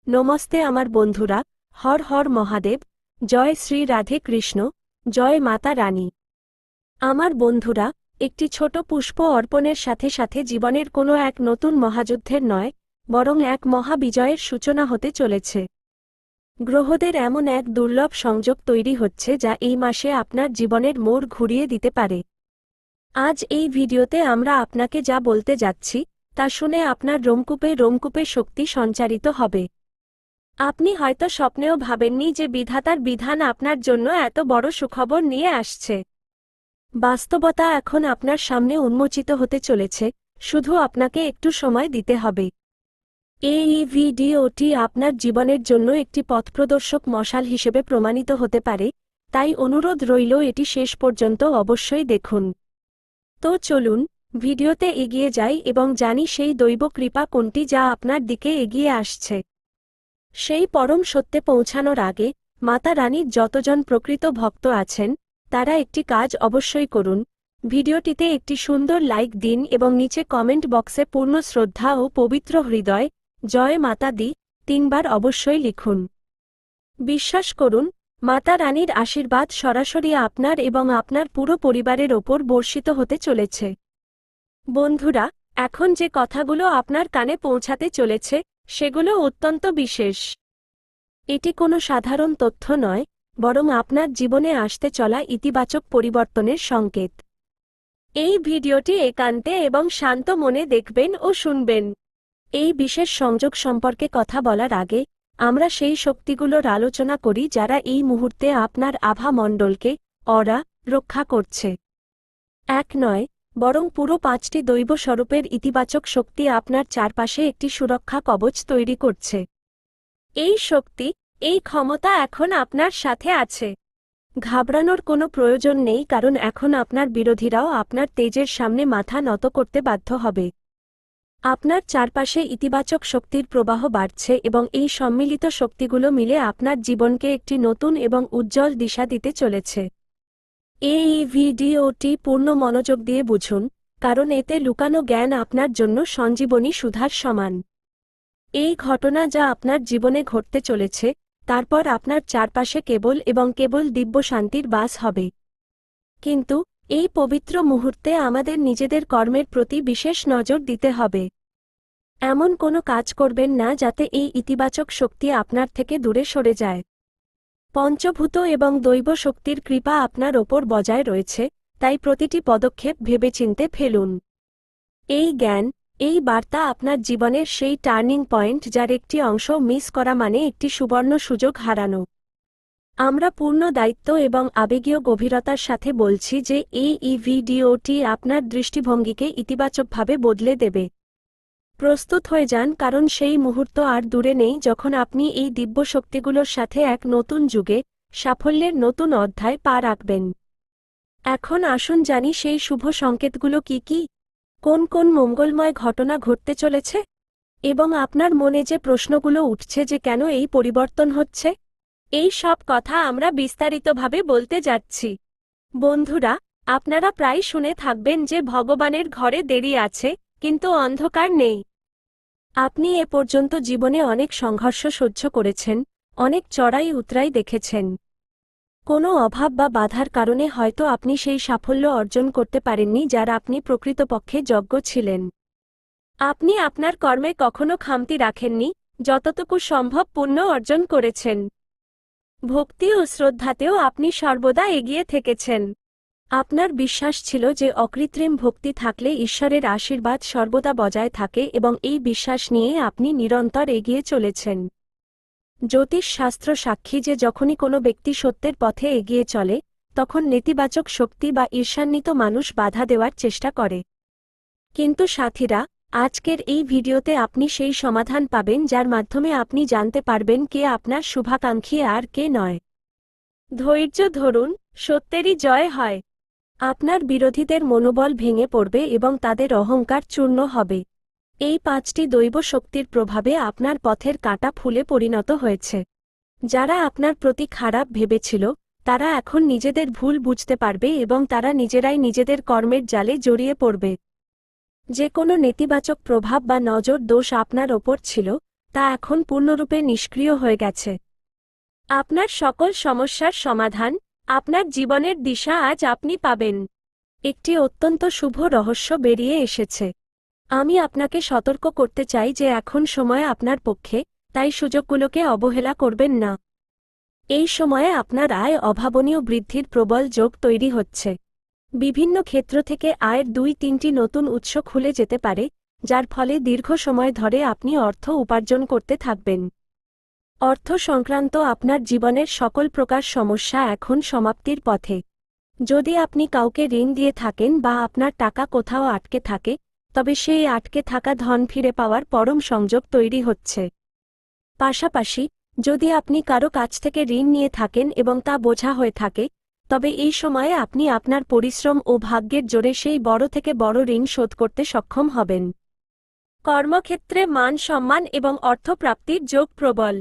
নমস্তে আমার বন্ধুরা, হর হর মহাদেব, জয় শ্রী রাধে কৃষ্ণ, জয় মাতা রানী। আমার বন্ধুরা, একটি ছোট পুষ্প অর্পণের সাথে সাথে জীবনের কোনো এক নতুন মহাযুদ্ধের নয়, বরং এক মহাবিজয়ের সূচনা হতে চলেছে। গ্রহদের এমন এক দুর্লভ সংযোগ তৈরি হচ্ছে যা এই মাসে আপনার জীবনের মোড় ঘুরিয়ে দিতে পারে। আজ এই ভিডিওতে আমরা আপনাকে যা বলতে যাচ্ছি তা শুনে আপনার রোমকূপে শক্তি সঞ্চারিত হবে। আপনি হয়তো স্বপ্নেও ভাবেননি যে বিধাতার বিধান আপনার জন্য এত বড় সুখবর নিয়ে আসছে। বাস্তবতা এখন আপনার সামনে উন্মোচিত হতে চলেছে, শুধু আপনাকে একটু সময় দিতে হবে। এই ভিডিওটি আপনার জীবনের জন্য একটি পথপ্রদর্শক মশাল হিসেবে প্রমাণিত হতে পারে, তাই অনুরোধ রইল এটি শেষ পর্যন্ত অবশ্যই দেখুন। তো চলুন ভিডিওতে এগিয়ে যাই এবং জানি সেই দৈব কৃপা কোনটি যা আপনার দিকে এগিয়ে আসছে। সেই পরম সত্যে পৌঁছানোর আগে মাতা রানীর যতজন প্রকৃত ভক্ত আছেন তারা একটি কাজ অবশ্যই করুন। ভিডিওটিতে একটি সুন্দর লাইক দিন এবং নিচে কমেন্ট বক্সে পূর্ণ শ্রদ্ধা ও পবিত্র হৃদয় জয় মাতা দি 3 বার অবশ্যই লিখুন। বিশ্বাস করুন, মাতা রানীর আশীর্বাদ সরাসরি আপনার এবং আপনার পুরো পরিবারের ওপর বর্ষিত হতে চলেছে। বন্ধুরা, এখন যে কথাগুলো আপনার কানে পৌঁছাতে চলেছে সেগুলো অত্যন্ত বিশেষ। এটি কোনো সাধারণ তথ্য নয়, বরং আপনার জীবনে আসতে চলা ইতিবাচক পরিবর্তনের সংকেত। এই ভিডিওটি একান্তে এবং শান্ত মনে দেখবেন ও শুনবেন। এই বিশেষ সংযোগ সম্পর্কে কথা বলার আগে আমরা সেই শক্তিগুলোর আলোচনা করি যারা এই মুহূর্তে আপনার আভা মণ্ডলকে রক্ষা করছে। এক নয়, বরং পুরো 5টি দৈব স্বরূপের ইতিবাচক শক্তি আপনার চারপাশে একটি সুরক্ষা কবচ তৈরি করছে। এই শক্তি, এই ক্ষমতা এখন আপনার সাথে আছে। ঘাবড়ানোর কোনো প্রয়োজন নেই, কারণ এখন আপনার বিরোধীরাও আপনার তেজের সামনে মাথা নত করতে বাধ্য হবে। আপনার চারপাশে ইতিবাচক শক্তির প্রবাহ বাড়ছে এবং এই সম্মিলিত শক্তিগুলো মিলে আপনার জীবনকে একটি নতুন এবং উজ্জ্বল দিশা দিতে চলেছে। এই ভিডিওটি পূর্ণ মনোযোগ দিয়ে বুঝুন, কারণ এতে লুকানো জ্ঞান আপনার জন্য সঞ্জীবনী সুধার সমান। এই ঘটনা যা আপনার জীবনে ঘটতে চলেছে, তারপর আপনার চারপাশে কেবল দিব্য শান্তির বাস হবে। কিন্তু এই পবিত্র মুহূর্তে আমাদের নিজেদের কর্মের প্রতি বিশেষ নজর দিতে হবে। এমন কোনো কাজ করবেন না যাতে এই ইতিবাচক শক্তি আপনার থেকে দূরে সরে যায়। পঞ্চভূত এবং দৈব শক্তির কৃপা আপনার ওপর বজায় রয়েছে, তাই প্রতিটি পদক্ষেপ ভেবেচিন্তে ফেলুন। এই জ্ঞান, এই বার্তা আপনার জীবনের সেই টার্নিং পয়েন্ট যার একটি অংশ মিস করা মানে একটি সুবর্ণ সুযোগ হারানো। আমরা পূর্ণ দায়িত্ব এবং আবেগীয় গভীরতার সাথে বলছি যে এই ভিডিওটি আপনার দৃষ্টিভঙ্গিকে ইতিবাচকভাবে বদলে দেবে। প্রস্তুত হয়ে যান, কারণ সেই মুহূর্ত আর দূরে নেই যখন আপনি এই দিব্য শক্তিগুলোর সাথে এক নতুন যুগে সাফল্যের নতুন অধ্যায় পা রাখবেন। এখন আসুন জানি সেই শুভ সংকেতগুলো কি কি, কোন কোন মঙ্গলময় ঘটনা ঘটতে চলেছে, এবং আপনার মনে যে প্রশ্নগুলো উঠছে যে কেন এই পরিবর্তন হচ্ছে, এই সব কথা আমরা বিস্তারিতভাবে বলতে যাচ্ছি। বন্ধুরা, আপনারা প্রায় শুনে থাকবেন যে ভগবানের ঘরে দেরি আছে, কিন্তু অন্ধকার নেই। আপনি এ পর্যন্ত জীবনে অনেক সংঘর্ষ সহ্য করেছেন, অনেক চড়াই উতরাই দেখেছেন। কোনো অভাব বা বাধার কারণে হয়তো আপনি সেই সাফল্য অর্জন করতে পারেননি যার আপনি প্রকৃতপক্ষে যোগ্য ছিলেন। আপনি আপনার কর্মে কখনো খামতি রাখেননি, যতটুকু সম্ভব পুণ্য অর্জন করেছেন। ভক্তি ও শ্রদ্ধাতেও আপনি সর্বদা এগিয়ে থেকেছেন। আপনার বিশ্বাস ছিল যে অকৃত্রিম ভক্তি থাকলে ঈশ্বরের আশীর্বাদ সর্বদা বজায় থাকে এবং এই বিশ্বাস নিয়ে আপনি নিরন্তর এগিয়ে চলেছেন। জ্যোতিষ শাস্ত্র সাক্ষী যে যখনই কোনো ব্যক্তি সত্যের পথে এগিয়ে চলে, তখন নেতিবাচক শক্তি বা ঈর্ষান্বিত মানুষ বাধা দেওয়ার চেষ্টা করে। কিন্তু সাথীরা, আজকের এই ভিডিওতে আপনি সেই সমাধান পাবেন যার মাধ্যমে আপনি জানতে পারবেন কে আপনার শুভাকাঙ্ক্ষী আর কে নয়। ধৈর্য ধরুন, সত্যেরই জয় হয়। আপনার বিরোধীদের মনোবল ভেঙে পড়বে এবং তাদের অহংকার চূর্ণ হবে। এই 5টি দৈব শক্তির প্রভাবে আপনার পথের কাঁটা ফুলে পরিণত হয়েছে। যারা আপনার প্রতি খারাপ ভেবেছিল, তারা এখন নিজেদের ভুল বুঝতে পারবে এবং তারা নিজেরাই নিজেদের কর্মের জালে জড়িয়ে পড়বে। যে কোনো নেতিবাচক প্রভাব বা নজর দোষ আপনার ওপর ছিল, তা এখন পূর্ণরূপে নিষ্ক্রিয় হয়ে গেছে। আপনার সকল সমস্যার সমাধান, আপনার জীবনের দিশা আজ আপনি পাবেন। একটি অত্যন্ত শুভ রহস্য বেরিয়ে এসেছে। আমি আপনাকে সতর্ক করতে চাই যে এখন সময় আপনার পক্ষে, তাই সুযোগগুলোকে অবহেলা করবেন না। এই সময়ে আপনার আয় অভাবনীয় বৃদ্ধির প্রবল যোগ তৈরি হচ্ছে। বিভিন্ন ক্ষেত্র থেকে আয়ের 2-3টি নতুন উৎস খুলে যেতে পারে, যার ফলে দীর্ঘ সময় ধরে আপনি অর্থ উপার্জন করতে থাকবেন। অর্থ সংক্রান্ত আপনার জীবনের সকল প্রকার সমস্যা এখন সমাপ্তির পথে। যদি আপনি কাউকে ঋণ দিয়ে থাকেন বা আপনার টাকা কোথাও আটকে থাকে, তবে সেই আটকে থাকা ধন ফিরে পাওয়ার পরম সংযোগ তৈরি হচ্ছে। পাশাপাশি, যদি আপনি কারো কাছ থেকে ঋণ নিয়ে থাকেন এবং তা বোঝা হয়ে থাকে, তবে এই সময়ে আপনি আপনার পরিশ্রম ও ভাগ্যের জোরে সেই বড় থেকে বড় ঋণ শোধ করতে সক্ষম হবেন। কর্মক্ষেত্রে মান সম্মান এবং অর্থপ্রাপ্তির যোগ প্রবল।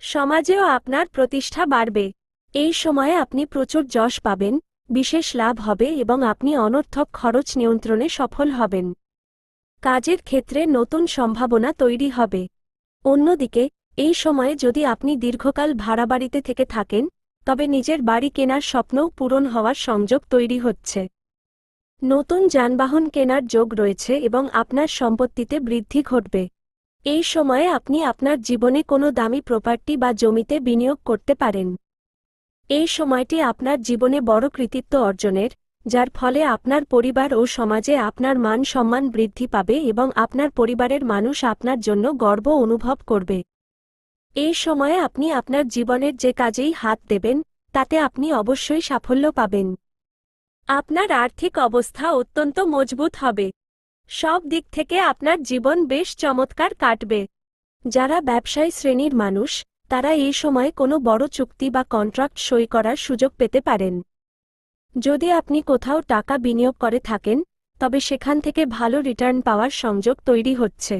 সমাজেও আপনার প্রতিষ্ঠা বাড়বে। এই সময়ে আপনি প্রচুর যশ পাবেন, বিশেষ লাভ হবে এবং আপনি অনর্থক খরচ নিয়ন্ত্রণে সফল হবেন। কাজের ক্ষেত্রে নতুন সম্ভাবনা তৈরি হবে। অন্যদিকে, এই সময়ে যদি আপনি দীর্ঘকাল ভাড়া বাড়িতে থেকে থাকেন, তবে নিজের বাড়ি কেনার স্বপ্নও পূরণ হওয়ার সংযোগ তৈরি হচ্ছে। নতুন যানবাহন কেনার যোগ রয়েছে এবং আপনার সম্পত্তিতে বৃদ্ধি ঘটবে। এই সময়ে আপনি আপনার জীবনে কোনো দামি প্রপার্টি বা জমিতে বিনিয়োগ করতে পারেন। এই সময়টি আপনার জীবনে বড় কৃতিত্ব অর্জনের, যার ফলে আপনার পরিবার ও সমাজে আপনার মান সম্মান বৃদ্ধি পাবে এবং আপনার পরিবারের মানুষ আপনার জন্য গর্ব অনুভব করবে। এই সময়ে আপনি আপনার জীবনের যে কাজেই হাত দেবেন, তাতে আপনি অবশ্যই সাফল্য পাবেন। আপনার আর্থিক অবস্থা অত্যন্ত মজবুত হবে। সব দিক থেকে আপনার জীবন বেশ চমৎকার কাটবে। যারা ব্যবসায়ী শ্রেণীর মানুষ, তারা এই সময়ে কোনো বড় চুক্তি বা কন্ট্রাক্ট সই করার সুযোগ পেতে পারেন। যদি আপনি কোথাও টাকা বিনিয়োগ করে থাকেন, তবে সেখান থেকে ভালো রিটার্ন পাওয়ার সংযোগ তৈরি হচ্ছে।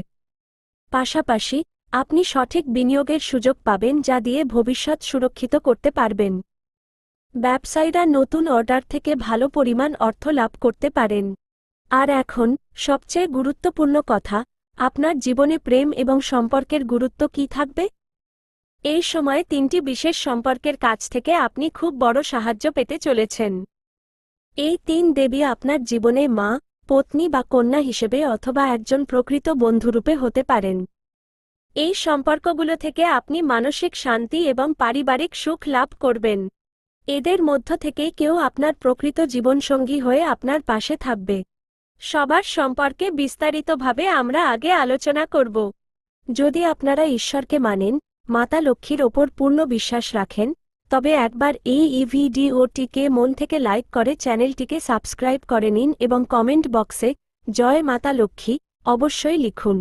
পাশাপাশি, আপনি সঠিক বিনিয়োগের সুযোগ পাবেন যা দিয়ে ভবিষ্যৎ সুরক্ষিত করতে পারবেন। ব্যবসায়ীরা নতুন অর্ডার থেকে ভালো পরিমাণ অর্থ লাভ করতে পারেন। আর এখন, সবচেয়ে গুরুত্বপূর্ণ কথা, আপনার জীবনে প্রেম এবং সম্পর্কের গুরুত্ব কী থাকবে? এই সময়ে 3টি বিশেষ সম্পর্কের কাছ থেকে আপনি খুব বড় সাহায্য পেতে চলেছেন। এই 3 দেবী আপনার জীবনে মা, পত্নী বা কন্যা হিসেবে অথবা একজন প্রকৃত বন্ধুরূপে হতে পারেন। এই সম্পর্কগুলো থেকে আপনি মানসিক শান্তি এবং পারিবারিক সুখ লাভ করবেন। এদের মধ্য থেকে কেউ আপনার প্রকৃত জীবনসঙ্গী হয়ে আপনার পাশে থাকবে। সবার সম্পর্কে বিস্তারিতভাবে আমরা আগে আলোচনা করব। যদি আপনারা ঈশ্বরকে মানেন, মাতা লক্ষ্মীর ওপর পূর্ণ বিশ্বাস রাখেন, তবে একবার এই ভিডিওটিকে মন থেকে লাইক করে চ্যানেলটিকে সাবস্ক্রাইব করে নিন এবং কমেন্ট বক্সে জয় মাতা লক্ষ্মী অবশ্যই লিখুন।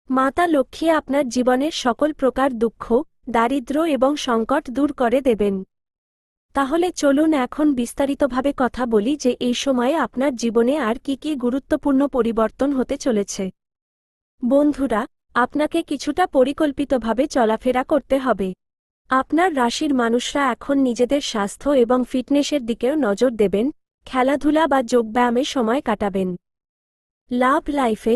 মাতা লক্ষ্মী আপনার জীবনের সকল প্রকার দুঃখ, দারিদ্র্য এবং সংকট দূর করে দেবেন। তাহলে চলুন এখন বিস্তারিতভাবে কথা বলি যে এই সময়ে আপনার জীবনে আর কি কি গুরুত্বপূর্ণ পরিবর্তন হতে চলেছে। বন্ধুরা, আপনাকে কিছুটা পরিকল্পিতভাবে চলাফেরা করতে হবে। আপনার রাশির মানুষরা এখন নিজেদের স্বাস্থ্য এবং ফিটনেসের দিকেও নজর দেবেন, খেলাধুলা বা যোগব্যায়ামে সময় কাটাবেন। লাভ লাইফে,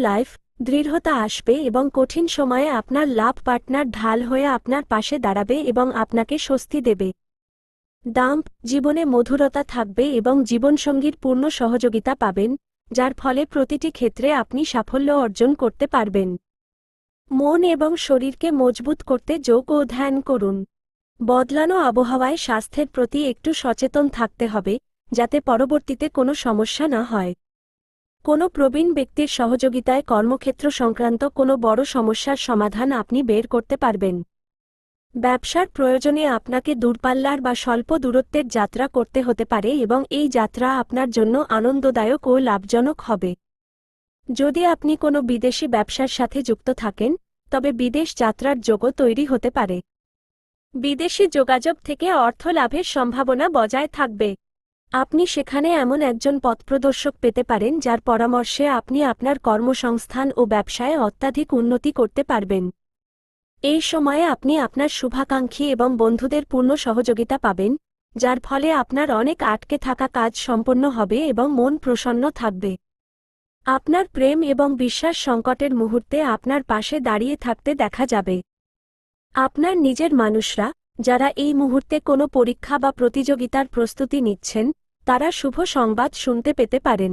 লাইফ, দৃঢ়তা আসবে এবং কঠিন সময়ে আপনার লাভ পার্টনার ঢাল হয়ে আপনার পাশে দাঁড়াবে এবং আপনাকে স্বস্তি দেবে। দাম্প জীবনে মধুরতা থাকবে এবং জীবনসঙ্গীর পূর্ণ সহযোগিতা পাবেন, যার ফলে প্রতিটি ক্ষেত্রে আপনি সাফল্য অর্জন করতে পারবেন। মন এবং শরীরকে মজবুত করতে যোগ ও ধ্যান করুন। বদলানো আবহাওয়ায় স্বাস্থ্যের প্রতি একটু সচেতন থাকতে হবে, যাতে পরবর্তীতে কোনো সমস্যা না হয়। কোনো প্রবীণ ব্যক্তির সহযোগিতায় কর্মক্ষেত্র সংক্রান্ত কোনো বড় সমস্যার সমাধান আপনি বের করতে পারবেন। ব্যবসার প্রয়োজনে আপনাকে দূরপাল্লার বা স্বল্প দূরত্বের যাত্রা করতে হতে পারে এবং এই যাত্রা আপনার জন্য আনন্দদায়ক ও লাভজনক হবে। যদি আপনি কোনো বিদেশি ব্যবসার সাথে যুক্ত থাকেন, তবে বিদেশ যাত্রার যোগও তৈরি হতে পারে। বিদেশি যোগাযোগ থেকে অর্থ লাভের সম্ভাবনা বজায় থাকবে। আপনি সেখানে এমন একজন পথপ্রদর্শক পেতে পারেন যার পরামর্শে আপনি আপনার কর্মসংস্থান ও ব্যবসায় অত্যাধিক উন্নতি করতে পারবেন। এই সময়ে আপনি আপনার শুভাকাঙ্ক্ষী এবং বন্ধুদের পূর্ণ সহযোগিতা পাবেন, যার ফলে আপনার অনেক আটকে থাকা কাজ সম্পন্ন হবে এবং মন প্রসন্ন থাকবে। আপনার প্রেম এবং বিশ্বাস সংকটের মুহূর্তে আপনার পাশে দাঁড়িয়ে থাকতে দেখা যাবে। আপনার নিজের মানুষরা, যারা এই মুহূর্তে কোনো পরীক্ষা বা প্রতিযোগিতার প্রস্তুতি নিচ্ছেন, তারা শুভ সংবাদ শুনতে পেতে পারেন।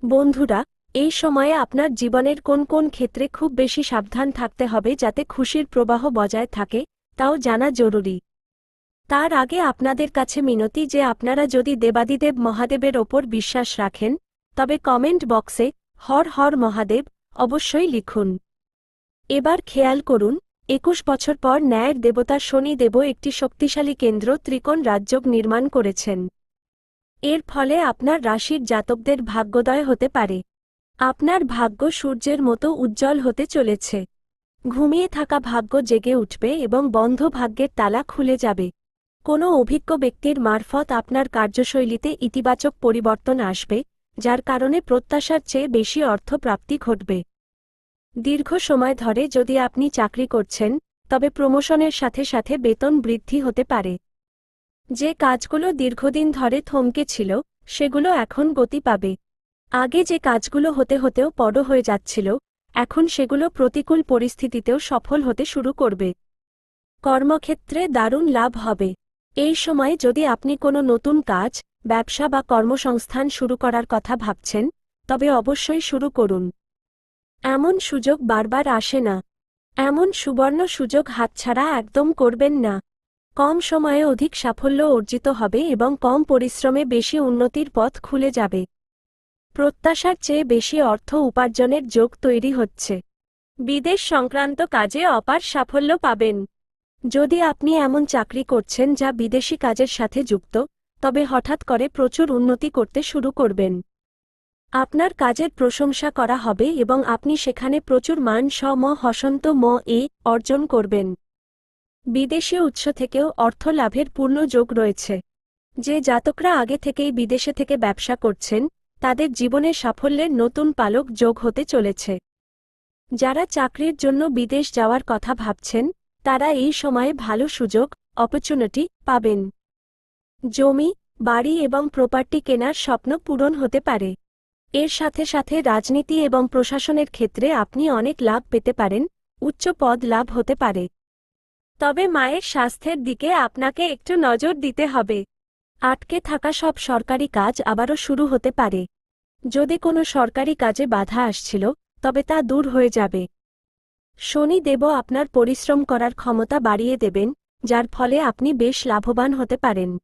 বন্ধুরা, এই সময়ে আপনার জীবনের কোন কোন ক্ষেত্রে খুব বেশি সাবধান থাকতে হবে যাতে খুশির প্রবাহ বজায় থাকে, তাও জানা জরুরি। তার আগে আপনাদের কাছে মিনতি যে আপনারা যদি দেবাদিদেব মহাদেবের ওপর বিশ্বাস রাখেন, তবে কমেন্ট বক্সে হর হর মহাদেব অবশ্যই লিখুন। এবার খেয়াল করুন, 21 বছর পর ন্যায়ের দেবতা শনিদেব একটি শক্তিশালী কেন্দ্র ত্রিকোণ রাজযোগ নির্মাণ করেছেন। এর ফলে আপনার রাশির জাতকদের ভাগ্যোদয় হতে পারে। আপনার ভাগ্য সূর্যের মতো উজ্জ্বল হতে চলেছে। ঘুমিয়ে থাকা ভাগ্য জেগে উঠবে এবং বন্ধ ভাগ্যের তালা খুলে যাবে। কোনো অভিজ্ঞ ব্যক্তির মারফত আপনার কার্যশৈলীতে ইতিবাচক পরিবর্তন আসবে, যার কারণে প্রত্যাশার চেয়ে বেশি অর্থ প্রাপ্তি ঘটবে। দীর্ঘ সময় ধরে যদি আপনি চাকরি করছেন, তবে প্রমোশনের সাথে সাথে বেতন বৃদ্ধি হতে পারে। যে কাজগুলো দীর্ঘদিন ধরে থমকে ছিল, সেগুলো এখন গতি পাবে। আগে যে কাজগুলো হতেও বড় হয়ে যাচ্ছিল, এখন সেগুলো প্রতিকূল পরিস্থিতিতেও সফল হতে শুরু করবে। কর্মক্ষেত্রে দারুণ লাভ হবে। এই সময়ে যদি আপনি কোনো নতুন কাজ, ব্যবসা বা কর্মসংস্থান শুরু করার কথা ভাবছেন, তবে অবশ্যই শুরু করুন। এমন সুযোগ বারবার আসে না। এমন সুবর্ণ সুযোগ হাতছাড়া একদম করবেন না। কম সময়ে অধিক সাফল্য অর্জিত হবে এবং কম পরিশ্রমে বেশি উন্নতির পথ খুলে যাবে। প্রত্যাশার চেয়ে বেশি অর্থ উপার্জনের যোগ তৈরি হচ্ছে। বিদেশ সংক্রান্ত কাজে অপার সাফল্য পাবেন। যদি আপনি এমন চাকরি করছেন যা বিদেশি কাজের সাথে যুক্ত, তবে হঠাৎ করে প্রচুর উন্নতি করতে শুরু করবেন। আপনার কাজের প্রশংসা করা হবে এবং আপনি সেখানে প্রচুর মান হসন্ত অর্জন করবেন। বিদেশি উৎস থেকেও অর্থ লাভের পূর্ণ যোগ রয়েছে। যে জাতকরা আগে থেকেই বিদেশে থেকে ব্যবসা করছেন, তাদের জীবনে সাফল্যের নতুন পালক যোগ হতে চলেছে। যারা চাকরির জন্য বিদেশ যাওয়ার কথা ভাবছেন, তারা এই সময়ে ভালো সুযোগ, অপরচুনিটি পাবেন। জমি, বাড়ি এবং প্রপার্টি কেনার স্বপ্ন পূরণ হতে পারে। এর সাথে সাথে রাজনীতি এবং প্রশাসনের ক্ষেত্রে আপনি অনেক লাভ পেতে পারেন, উচ্চ পদ লাভ হতে পারে। তবে মায়ের স্বাস্থ্যের দিকে আপনাকে একটু নজর দিতে হবে। আটকে থাকা সব সরকারি কাজ আবারও শুরু হতে পারে। যদি কোনো সরকারি কাজে বাধা আসছিল, তবে তা দূর হয়ে যাবে। শনিদেব আপনার পরিশ্রম করার ক্ষমতা বাড়িয়ে দেবেন, যার ফলে আপনি বেশ লাভবান হতে পারেন।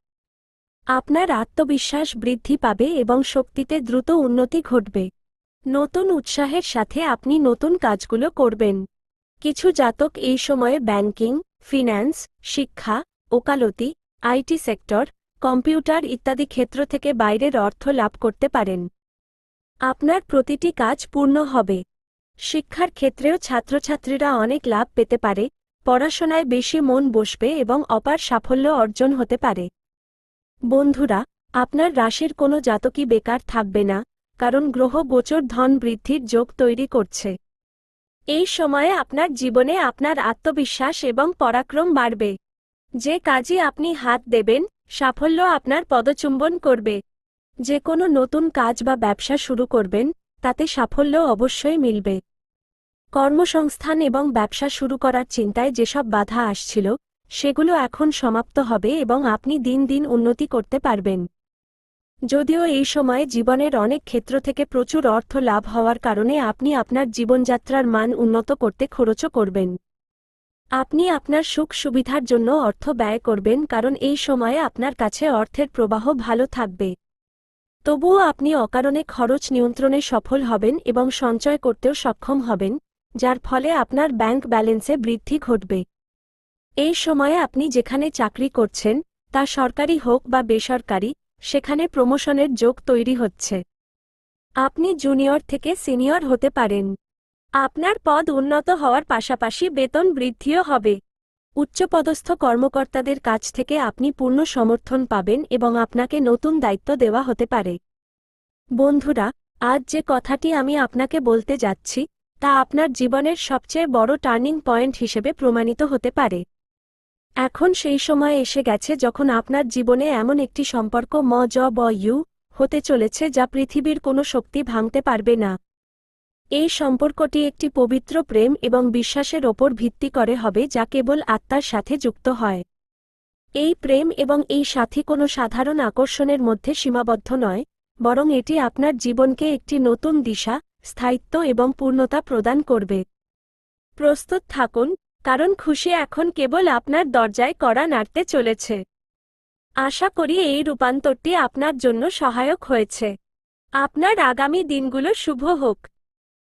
আপনার আত্মবিশ্বাস বৃদ্ধি পাবে এবং শক্তিতে দ্রুত উন্নতি ঘটবে। নতুন উৎসাহের সাথে আপনি নতুন কাজগুলো করবেন। কিছু জাতক এই সময়ে ব্যাংকিং, ফিন্যান্স, শিক্ষা, ওকালতি, আইটি সেক্টর, কম্পিউটার ইত্যাদি ক্ষেত্র থেকে বাইরের অর্থ লাভ করতে পারেন। আপনার প্রতিটি কাজ পূর্ণ হবে। শিক্ষার ক্ষেত্রেও ছাত্রছাত্রীরা অনেক লাভ পেতে পারে, পড়াশোনায় বেশি মন বসবে এবং অপার সাফল্য অর্জন হতে পারে। বন্ধুরা, আপনার রাশির কোনো জাতকই বেকার থাকবে না, কারণ গ্রহ গোচর ধন বৃদ্ধির যোগ তৈরি করছে। এই সময়ে আপনার জীবনে আপনার আত্মবিশ্বাস এবং পরাক্রম বাড়বে। যে কাজে আপনি হাত দেবেন, সাফল্য আপনার পদচুম্বন করবে। যে কোনো নতুন কাজ বা ব্যবসা শুরু করবেন, তাতে সাফল্য অবশ্যই মিলবে। কর্মসংস্থান এবং ব্যবসা শুরু করার চিন্তায় যেসব বাধা আসছিল, সেগুলো এখন সমাপ্ত হবে এবং আপনি দিন দিন উন্নতি করতে পারবেন। যদিও এই সময়ে জীবনের অনেক ক্ষেত্র থেকে প্রচুর অর্থ লাভ হওয়ার কারণে আপনি আপনার জীবনযাত্রার মান উন্নত করতে খরচও করবেন। আপনি আপনার সুখ সুবিধার জন্য অর্থ ব্যয় করবেন কারণ এই সময়ে আপনার কাছে অর্থের প্রবাহ ভালো থাকবে। তবুও আপনি অকারণে খরচ নিয়ন্ত্রণে সফল হবেন এবং সঞ্চয় করতেও সক্ষম হবেন, যার ফলে আপনার ব্যাংক ব্যালেন্সে বৃদ্ধি ঘটবে। এই সময়ে আপনি যেখানে চাকরি করছেন, তা সরকারি হোক বা বেসরকারি, সেখানে প্রমোশনের যোগ তৈরি হচ্ছে। আপনি জুনিয়র থেকে সিনিয়র হতে পারেন। আপনার পদ উন্নত হওয়ার পাশাপাশি বেতন বৃদ্ধিও হবে। উচ্চপদস্থ কর্মকর্তাদের কাছ থেকে আপনি পূর্ণ সমর্থন পাবেন এবং আপনাকে নতুন দায়িত্ব দেওয়া হতে পারে। বন্ধুরা, আজ যে কথাটি আমি আপনাকে বলতে যাচ্ছি, তা আপনার জীবনের সবচেয়ে বড় টার্নিং পয়েন্ট হিসেবে প্রমাণিত হতে পারে। এখন সেই সময় এসে গেছে যখন আপনার জীবনে এমন একটি সম্পর্ক হতে চলেছে যা পৃথিবীর কোনো শক্তি ভাঙতে পারবে না। এই সম্পর্কটি একটি পবিত্র প্রেম এবং বিশ্বাসের ওপর ভিত্তি করে হবে যা কেবল আত্মার সাথে যুক্ত হয়। এই প্রেম এবং এই সাথী কোনো সাধারণ আকর্ষণের মধ্যে সীমাবদ্ধ নয়, বরং এটি আপনার জীবনকে একটি নতুন দিশা, স্থায়িত্ব এবং পূর্ণতা প্রদান করবে। প্রস্তুত থাকুন, কারণ খুশি এখন কেবল আপনার দরজায় কড়া নাড়তে চলেছে। আশা করি এই রূপান্তরটি আপনার জন্য সহায়ক হয়েছে। আপনার আগামী দিনগুলো শুভ হোক।